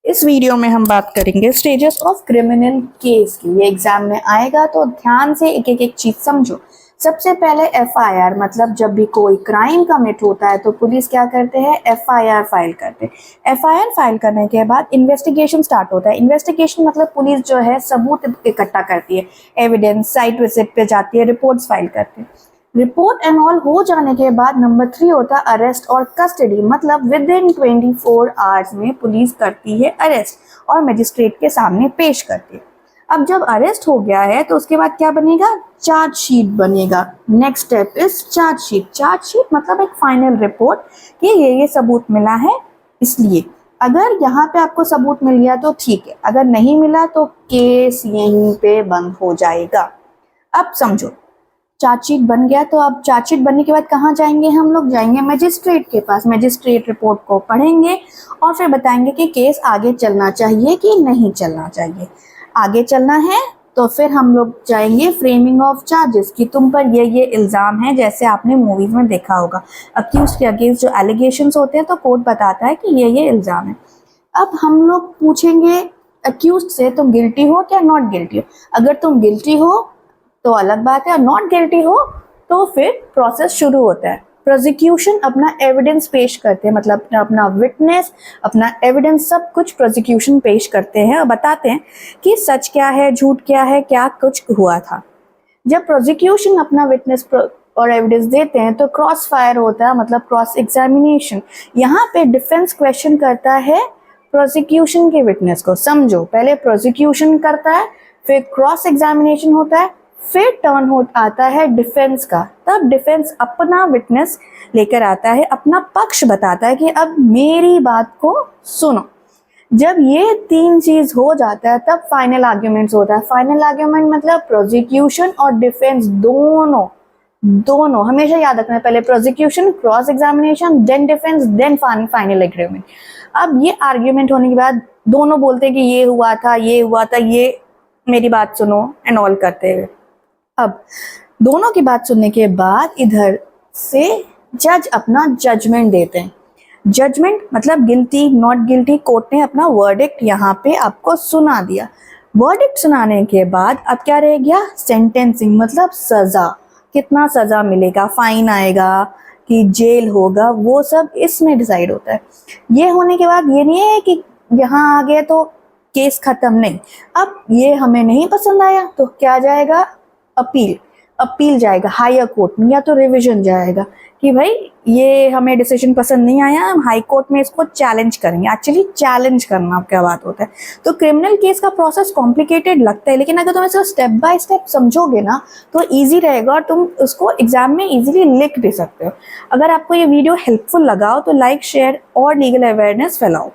इस वीडियो में हम बात करेंगे स्टेजेस ऑफ क्रिमिनल केस की। ये एग्जाम में आएगा तो ध्यान से एक चीज समझो। सबसे पहले एफआईआर, मतलब जब भी कोई क्राइम कमिट होता है तो पुलिस क्या करते हैं, एफआईआर फाइल करते हैं। एफआईआर फाइल करने के बाद इन्वेस्टिगेशन स्टार्ट होता है। इन्वेस्टिगेशन मतलब पुलिस जो है सबूत इकट्ठा करती है, एविडेंस, साइट विजिट पे जाती है, रिपोर्ट्स फाइल करती है। रिपोर्ट एंड ऑल हो जाने के बाद नंबर 3 होता है अरेस्ट और कस्टडी, मतलब विद इन 24 आवर्स में पुलिस करती है अरेस्ट और मजिस्ट्रेट के सामने पेश करती है। अब जब अरेस्ट हो गया है तो उसके बाद क्या बनेगा, चार्जशीट बनेगा। Next step is chargesheet. Chargesheet मतलब एक फाइनल रिपोर्ट कि ये सबूत मिला है, इसलिए अगर यहाँ पे आपको सबूत मिल गया तो ठीक है, अगर नहीं मिला तो केस यहीं पे बंद हो जाएगा। अब समझो, चार्जशीट बन गया तो अब चार्जशीट बनने के बाद कहाँ जाएंगे, हम लोग जाएंगे मजिस्ट्रेट के पास। मजिस्ट्रेट रिपोर्ट को पढ़ेंगे और फिर बताएंगे कि केस आगे चलना चाहिए कि नहीं चलना चाहिए। आगे चलना है तो फिर हम लोग जाएंगे फ्रेमिंग ऑफ चार्जेस कि तुम पर ये इल्ज़ाम है, जैसे आपने मूवीज में देखा होगा। अक्यूज के अगेंस्ट जो एलिगेशंस होते हैं तो कोर्ट बताता है कि ये इल्ज़ाम है। अब हम लोग पूछेंगे अक्यूज से, तुम गिल्टी हो क्या नॉट गिल्टी हो। अगर तुम गिल्टी हो तो अलग बात है, और नॉट गिल्टी हो तो फिर प्रोसेस शुरू होता है। प्रोसिक्यूशन अपना एविडेंस पेश करते हैं, मतलब अपना विटनेस, अपना एविडेंस, सब कुछ प्रोसिक्यूशन पेश करते हैं और बताते हैं कि सच क्या है, झूठ क्या है, क्या कुछ हुआ था। जब प्रोसिक्यूशन अपना विटनेस और एविडेंस देते हैं तो क्रॉस फायर होता है, मतलब क्रॉस एग्जामिनेशन। यहाँ पे डिफेंस क्वेश्चन करता है प्रोसिक्यूशन के विटनेस को। समझो, पहले प्रोसिक्यूशन करता है, फिर क्रॉस एग्जामिनेशन होता है, फिर टर्न आता है डिफेंस का। तब डिफेंस अपना विटनेस लेकर आता है, अपना पक्ष बताता है कि अब मेरी बात को सुनो। जब ये 3 चीज हो जाता है तब फाइनल आर्ग्यूमेंट्स होता है। फाइनल आर्ग्यूमेंट मतलब प्रोसिक्यूशन और डिफेंस दोनों हमेशा याद रखना है, पहले prosecution, cross examination, then defence, then final agreement. अब ये आर्ग्यूमेंट होने के बाद दोनों बोलते हैं कि ये हुआ था, ये मेरी बात सुनो एंड ऑल करते हुए। अब दोनों की बात सुनने के बाद इधर से जज अपना जजमेंट देते हैं। जजमेंट मतलब गिल्टी नॉट गिल्टी, कोर्ट ने अपना वर्डिक्ट यहाँ पे आपको सुना दिया। वर्डिक्ट सुनाने के बाद अब क्या रह गया, सेंटेंसिंग, मतलब सजा। कितना सजा मिलेगा, फाइन आएगा कि जेल होगा, वो सब इसमें डिसाइड होता है। ये होने के बाद ये नहीं है कि यहाँ आ गया तो केस खत्म, नहीं। अब ये हमें नहीं पसंद आया तो क्या जाएगा, अपील जाएगा हायर कोर्ट में, या तो रिवीजन जाएगा कि भाई ये हमें डिसीजन पसंद नहीं आया, हम हाई कोर्ट में इसको चैलेंज करेंगे। एक्चुअली चैलेंज करना क्या बात होता है। तो क्रिमिनल केस का प्रोसेस कॉम्प्लिकेटेड लगता है, लेकिन अगर तुम इसको स्टेप बाय स्टेप समझोगे ना तो ईजी रहेगा और तुम उसको एग्जाम में ईजिली लिख भी सकते हो। अगर आपको ये वीडियो हेल्पफुल लगा हो तो लाइक, शेयर और लीगल अवेयरनेस फैलाओ।